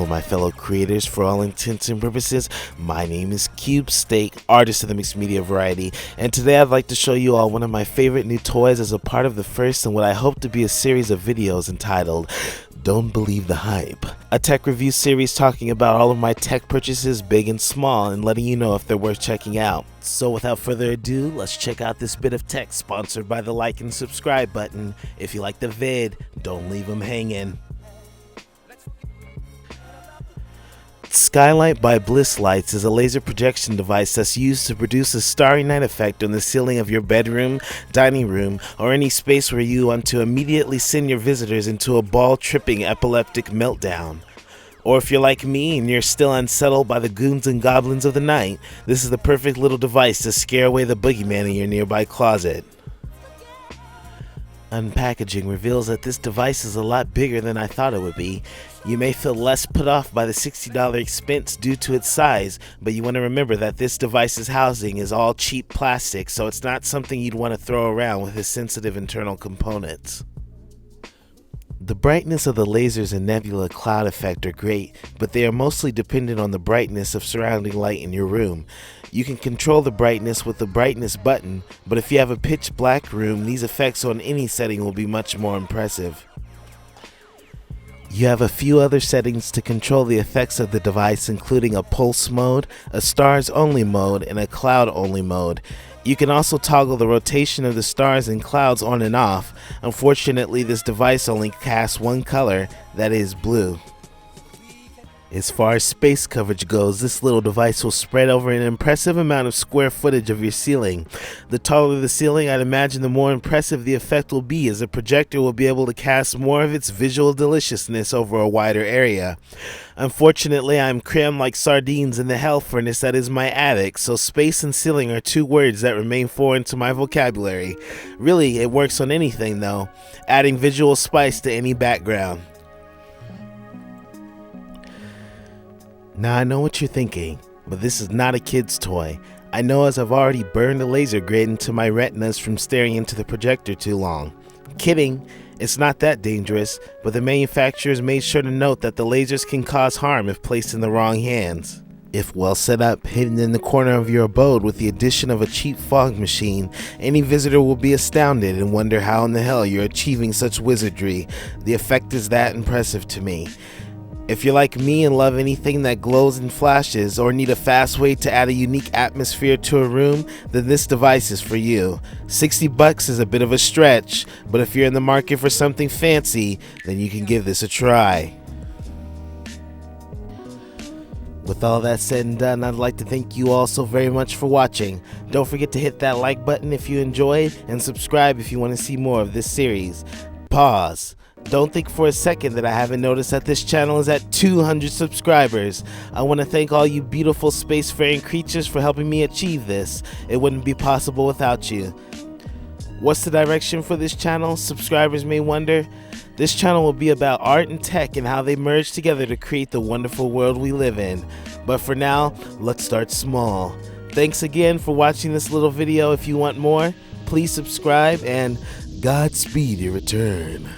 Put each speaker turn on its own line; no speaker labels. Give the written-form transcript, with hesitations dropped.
Hello my fellow creators. For all intents and purposes, my name is Cube Steak, artist of the mixed media variety, and today I'd like to show you all one of my favorite new toys as a part of the first and what I hope to be a series of videos entitled Don't Believe the Hype, a tech review series talking about all of my tech purchases, big and small, and letting you know if they're worth checking out. So without further ado, let's check out this bit of tech sponsored by the like and subscribe button. If you like the vid, don't leave them hanging. SkyLite by BlissLights is a laser projection device that's used to produce a starry night effect on the ceiling of your bedroom, dining room, or any space where you want to immediately send your visitors into a ball-tripping epileptic meltdown. Or if you're like me and you're still unsettled by the goons and goblins of the night, this is the perfect little device to scare away the boogeyman in your nearby closet. Unpackaging reveals that this device is a lot bigger than I thought it would be. You may feel less put off by the $60 expense due to its size, but you want to remember that this device's housing is all cheap plastic, so it's not something you'd want to throw around with its sensitive internal components. The brightness of the lasers in Nebula cloud effect are great, but they are mostly dependent on the brightness of surrounding light in your room. You can control the brightness with the brightness button, but if you have a pitch black room, these effects on any setting will be much more impressive. You have a few other settings to control the effects of the device, including a pulse mode, a stars only mode, and a cloud only mode. You can also toggle the rotation of the stars and clouds on and off. Unfortunately, this device only casts one color, that is blue. As far as space coverage goes, this little device will spread over an impressive amount of square footage of your ceiling. The taller the ceiling, I'd imagine the more impressive the effect will be, as the projector will be able to cast more of its visual deliciousness over a wider area. Unfortunately, I'm crammed like sardines in the hell furnace that is my attic, so space and ceiling are two words that remain foreign to my vocabulary. Really, it works on anything though, adding visual spice to any background. Now I know what you're thinking, but this is not a kid's toy. I know, as I've already burned a laser grid into my retinas from staring into the projector too long. Kidding, it's not that dangerous, but the manufacturers made sure to note that the lasers can cause harm if placed in the wrong hands. If well set up, hidden in the corner of your abode with the addition of a cheap fog machine, any visitor will be astounded and wonder how in the hell you're achieving such wizardry. The effect is that impressive to me. If you're like me and love anything that glows and flashes, or need a fast way to add a unique atmosphere to a room, then this device is for you. $60 is a bit of a stretch, but if you're in the market for something fancy, then you can give this a try. With all that said and done, I'd like to thank you all so very much for watching. Don't forget to hit that like button if you enjoyed, and subscribe if you want to see more of this series. Pause. Don't think for a second that I haven't noticed that this channel is at 200 subscribers. I want to thank all you beautiful spacefaring creatures for helping me achieve this. It wouldn't be possible without you. What's the direction for this channel? Subscribers may wonder. This channel will be about art and tech and how they merge together to create the wonderful world we live in. But for now, let's start small. Thanks again for watching this little video. If you want more, please subscribe, and Godspeed your return.